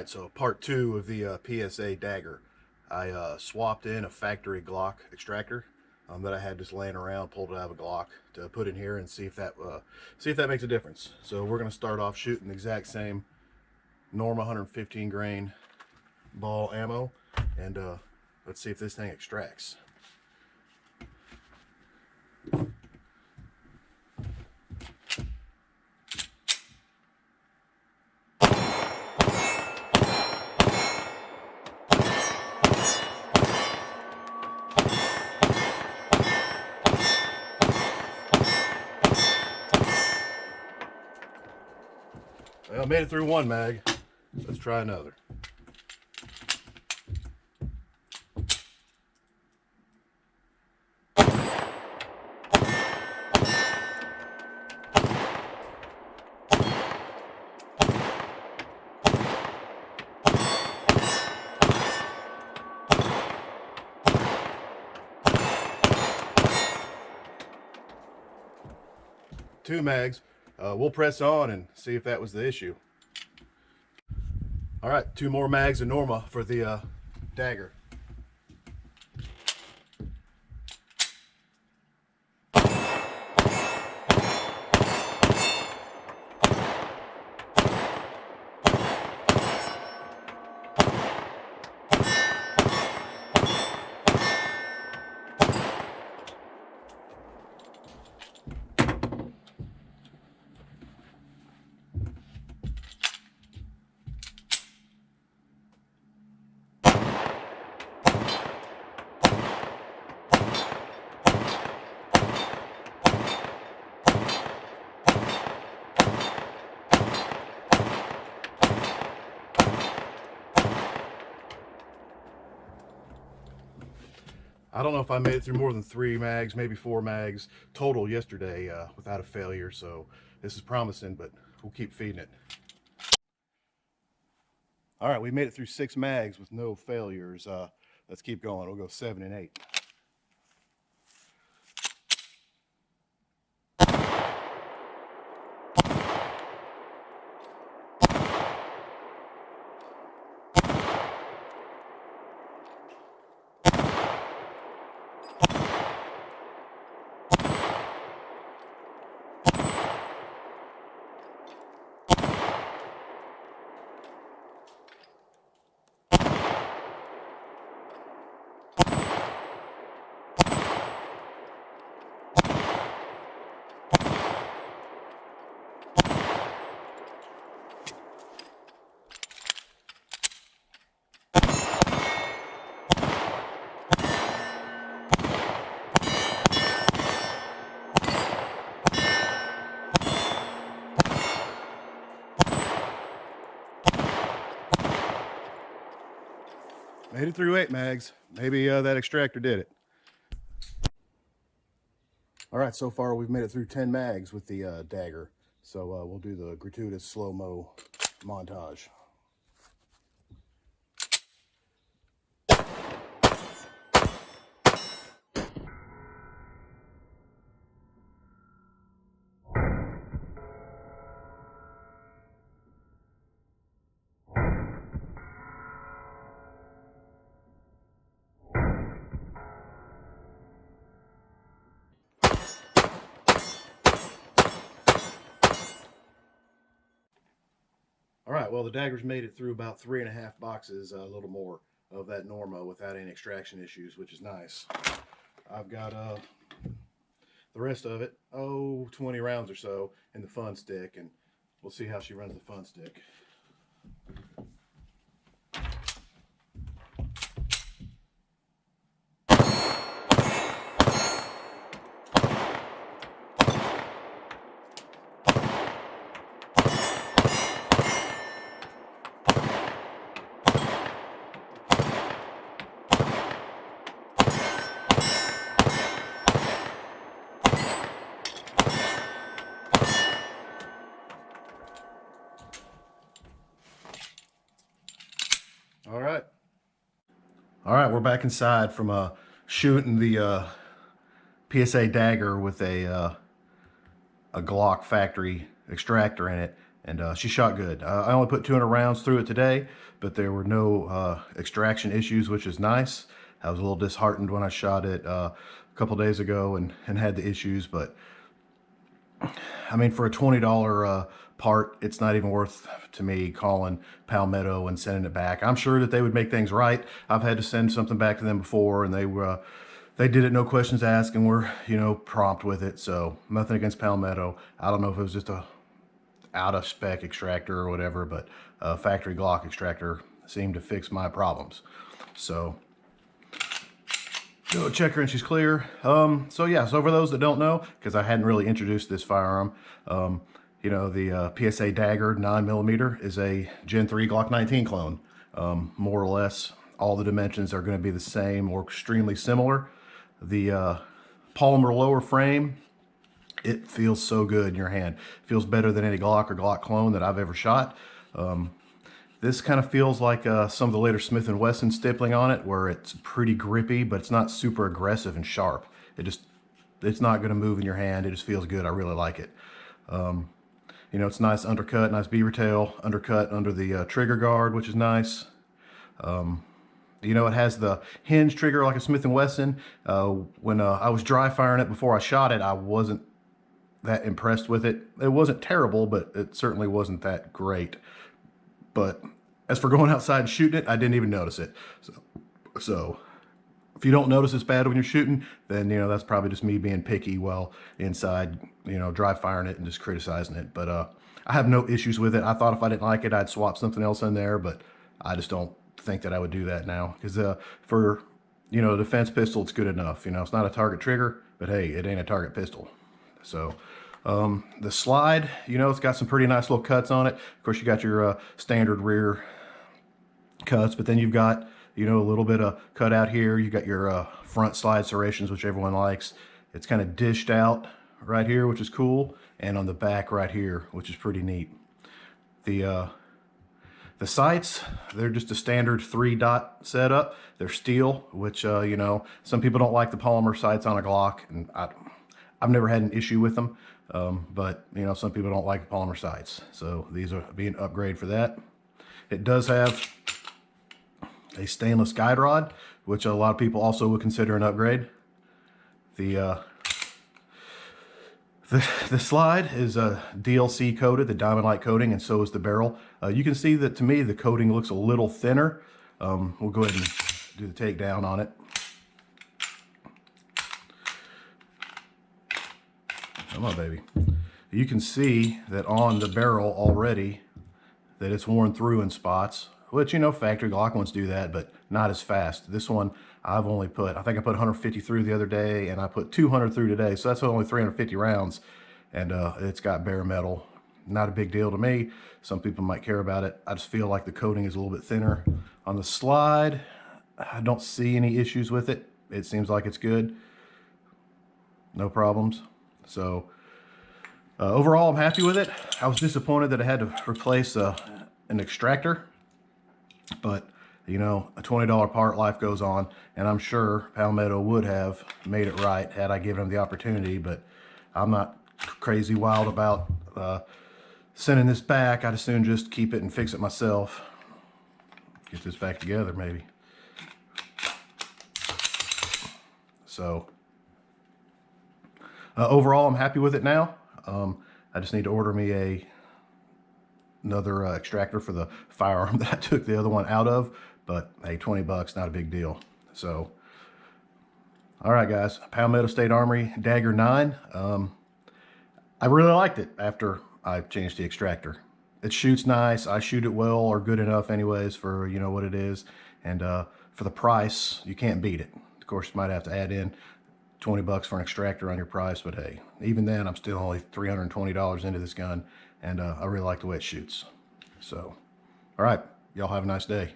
Alright, so part 2 of the PSA Dagger. I swapped in a factory Glock extractor that I had just laying around, pulled it out of a Glock to put in here and see if that makes a difference. So we're going to start off shooting the exact same Norma 115 grain ball ammo, and let's see if this thing extracts. Well, I made it through one mag. Let's try another. Two mags. We'll press on and see if that was the issue. All right, two more mags of Norma for the Dagger. I don't know if I made it through more than 3 mags, maybe 4 mags total yesterday without a failure, so this is promising, but we'll keep feeding it. All right, we made it through 6 mags with no failures. Let's keep going. We'll go 7 and 8. Made it through 8 mags. Maybe that extractor did it. All right, so far we've made it through 10 mags with the Dagger. So we'll do the gratuitous slow-mo montage. All right, well, the Dagger's made it through about 3.5 boxes, a little more of that Norma without any extraction issues, which is nice. I've got the rest of it, 20 rounds or so in the fun stick, and we'll see how she runs the fun stick. All right, we're back inside from shooting the PSA Dagger with a Glock factory extractor in it, and she shot good. I only put 200 rounds through it today, but there were no extraction issues, which is nice. I was a little disheartened when I shot it a couple days ago and had the issues, but I mean, for a $20 part, it's not even worth to me calling Palmetto and sending it back. I'm sure that they would make things right. I've had to send something back to them before, and they did it no questions asked and were, you know, prompt with it. So nothing against Palmetto. I don't know if it was just a out of spec extractor or whatever, but factory Glock extractor seemed to fix my problems. So go check her and she's clear. So yeah, so for those that don't know, because I hadn't really introduced this firearm, you know, the PSA Dagger 9mm is a Gen 3 Glock 19 clone. More or less, all the dimensions are going to be the same or extremely similar. The polymer lower frame, it feels so good in your hand. It feels better than any Glock or Glock clone that I've ever shot. This kind of feels like some of the later Smith & Wesson stippling on it, where it's pretty grippy, but it's not super aggressive and sharp. It's not going to move in your hand. It just feels good. I really like it. You know, it's nice undercut, nice beaver tail, undercut under the trigger guard, which is nice. You know, it has the hinge trigger like a Smith & Wesson. When I was dry firing it before I shot it, I wasn't that impressed with it. It wasn't terrible, but it certainly wasn't that great. But as for going outside and shooting it, I didn't even notice it. So if you don't notice it's bad when you're shooting, then, you know, that's probably just me being picky while inside, you know, dry firing it and just criticizing it. But I have no issues with it. I thought if I didn't like it, I'd swap something else in there, but I just don't think that I would do that now. Because for, you know, a defense pistol, it's good enough. You know, it's not a target trigger, but hey, it ain't a target pistol. So the slide, you know, it's got some pretty nice little cuts on it. Of course, you got your standard rear cuts, but then you've got, you know, a little bit of cut out here. You got your front slide serrations, which everyone likes. It's kind of dished out right here, which is cool, and on the back right here, which is pretty neat. The sights, they're just a standard 3-dot setup. They're steel, which you know, some people don't like the polymer sights on a Glock, and I've never had an issue with them. But you know, some people don't like polymer sights, so these are be an upgrade for that. It does have a stainless guide rod, which a lot of people also would consider an upgrade. The slide is DLC coated, the diamond light coating, and so is the barrel. You can see that to me the coating looks a little thinner. We'll go ahead and do the takedown on it. Come on, baby. You can see that on the barrel already that it's worn through in spots, which, you know, factory Glock ones do that, but not as fast. This one, I've only put, I think I put 150 through the other day, and I put 200 through today, so that's only 350 rounds, and it's got bare metal. Not a big deal to me. Some people might care about it. I just feel like the coating is a little bit thinner. On the slide, I don't see any issues with it. It seems like it's good. No problems. So overall, I'm happy with it. I was disappointed that I had to replace an extractor, but you know, a $20 part, life goes on, and I'm sure Palmetto would have made it right had I given them the opportunity, but I'm not crazy wild about sending this back. I'd as soon just keep it and fix it myself. Get this back together, maybe. So overall, I'm happy with it now. I just need to order me another extractor for the firearm that I took the other one out of, but hey, 20 bucks, not a big deal. So, all right, guys, Palmetto State Armory Dagger 9. I really liked it after I changed the extractor. It shoots nice. I shoot it well, or good enough anyways for, you know, what it is. And for the price, you can't beat it. Of course, you might have to add in 20 bucks for an extractor on your price, but hey, even then, I'm still only $320 into this gun, and I really like the way it shoots. So, all right, y'all have a nice day.